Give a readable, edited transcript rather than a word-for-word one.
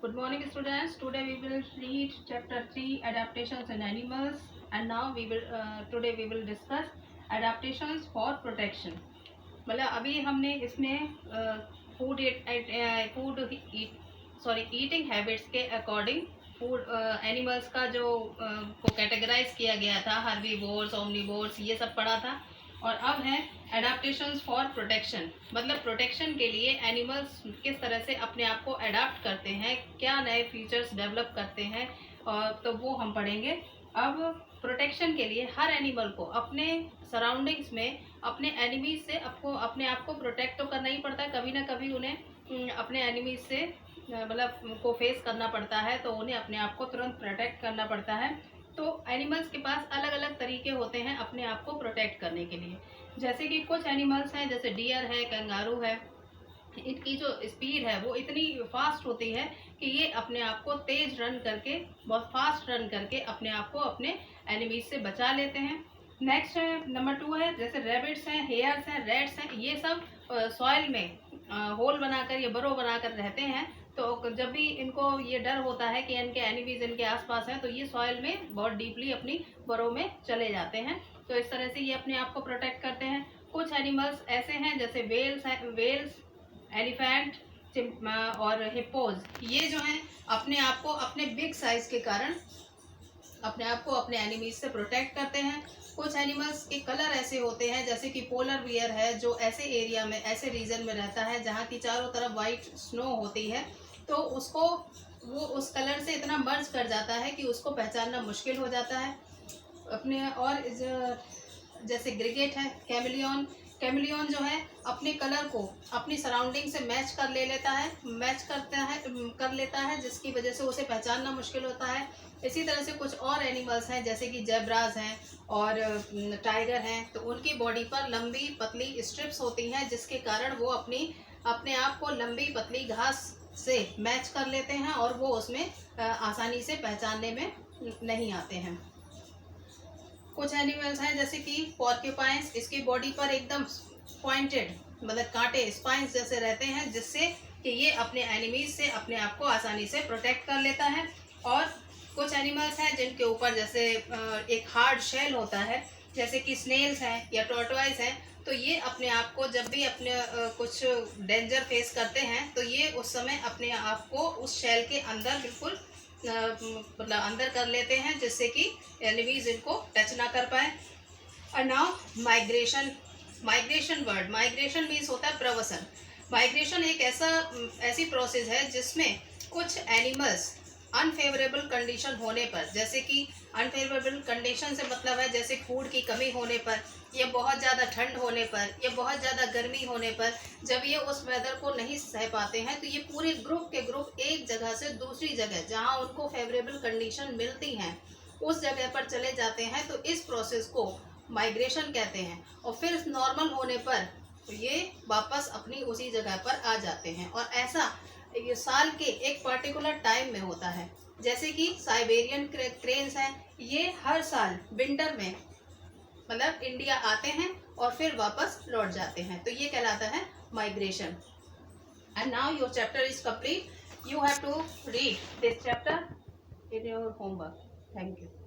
Good morning, students. Today we will read chapter 3, adaptations in animals, and now today we will discuss adaptations for protection. मतलब अभी हमने इसमें food eating habits के according food animals का जो को categorise किया गया था, हर्बीवोर्स, ओमनीवोर्स, ये सब पढ़ा था। और अब है एडाप्टेशंस फॉर प्रोटेक्शन, मतलब प्रोटेक्शन के लिए एनिमल्स किस तरह से अपने आप को अडाप्ट करते हैं, क्या नए फीचर्स डेवलप करते हैं, और तो वो हम पढ़ेंगे। अब प्रोटेक्शन के लिए हर एनिमल को अपने सराउंडिंग्स में अपने एनिमीज से अपने आप को प्रोटेक्ट तो करना ही पड़ता है। कभी ना कभी उन्हें अपने एनिमीज से मतलब को फेस करना पड़ता है, तो उन्हें अपने आप को तुरंत प्रोटेक्ट करना पड़ता है। तो एनिमल्स के पास अलग अलग तरीके होते हैं अपने आप को प्रोटेक्ट करने के लिए। जैसे कि कुछ एनिमल्स हैं, जैसे डियर है, कंगारू है, इनकी जो स्पीड है वो इतनी फास्ट होती है कि ये अपने आप को तेज रन करके, बहुत फास्ट रन करके अपने आप को अपने एनिमीज से बचा लेते हैं। नेक्स्ट है नंबर 2 है, जैसे रैबिट्स हैं, हेयर्स हैं, रैट्स हैं, ये सब सॉइल में होल बनाकर या बरो बनाकर रहते हैं। तो जब भी इनको ये डर होता है कि इनके एनिमीज इनके आसपास हैं, तो ये सॉइल में बहुत डीपली अपनी बरो में चले जाते हैं। तो इस तरह से ये अपने आप को प्रोटेक्ट करते हैं। कुछ एनिमल्स ऐसे हैं, जैसे वेल्स, एलिफेंट और हिप्पोज, ये जो हैं अपने आप को अपने बिग साइज के कारण अपने आप को अपने एनिमीज से प्रोटेक्ट करते हैं। कुछ एनिमल्स के कलर ऐसे होते हैं, जैसे कि पोलर बियर है, जो ऐसे एरिया में, ऐसे रीजन में रहता है जहाँ की चारों तरफ वाइट स्नो होती है, तो उसको वो उस कलर से इतना मर्ज कर जाता है कि उसको पहचानना मुश्किल हो जाता है अपने। और जैसे ग्रिगेट है, कैमिलियन जो है अपने कलर को अपनी सराउंडिंग से मैच कर लेता है, जिसकी वजह से उसे पहचानना मुश्किल होता है। इसी तरह से कुछ और एनिमल्स हैं, जैसे कि जेब्राज हैं और टाइगर हैं, तो उनकी बॉडी पर लंबी पतली स्ट्रिप्स होती हैं, जिसके कारण वो अपने आप को लंबी पतली घास से मैच कर लेते हैं और वो उसमें आसानी से पहचानने में नहीं आते हैं। कुछ एनिमल्स हैं, जैसे कि पॉर्क्यूपाइन्स, इसकी बॉडी पर एकदम पॉइंटेड, मतलब कांटे, स्पाइंस जैसे रहते हैं, जिससे कि ये अपने एनिमीज से अपने आप को आसानी से प्रोटेक्ट कर लेता है। और कुछ एनिमल्स हैं जिनके ऊपर जैसे एक हार्ड शेल होता है, जैसे कि स्नेल्स हैं या टॉर्टोइज हैं, तो ये अपने आप को जब भी अपने कुछ डेंजर फेस करते हैं, तो ये उस समय अपने आप को उस शेल के अंदर बिल्कुल मतलब अंदर कर लेते हैं, जिससे कि एनिमीज इनको टच ना कर पाए। और नाउ माइग्रेशन माइग्रेशन मीन्स होता है प्रवसन। माइग्रेशन एक ऐसी प्रोसेस है जिसमें कुछ एनिमल्स अनफेवरेबल कंडीशन होने पर, जैसे कि अनफेवरेबल कंडीशन से मतलब है जैसे फूड की कमी होने पर, या बहुत ज़्यादा ठंड होने पर, या बहुत ज़्यादा गर्मी होने पर, जब ये उस वेदर को नहीं सह पाते हैं, तो ये पूरे ग्रुप एक जगह से दूसरी जगह जहाँ उनको फेवरेबल कंडीशन मिलती हैं उस जगह पर चले जाते हैं। तो इस प्रोसेस को माइग्रेशन कहते हैं। और फिर नॉर्मल होने पर ये वापस अपनी उसी जगह पर आ जाते हैं, और ऐसा ये साल के एक पर्टिकुलर टाइम में होता है। जैसे कि साइबेरियन क्रेन्स हैं, ये हर साल विंटर में मतलब इंडिया आते हैं और फिर वापस लौट जाते हैं, तो ये कहलाता है migration. And now your chapter is complete. You have to read this chapter in your homework. Thank you.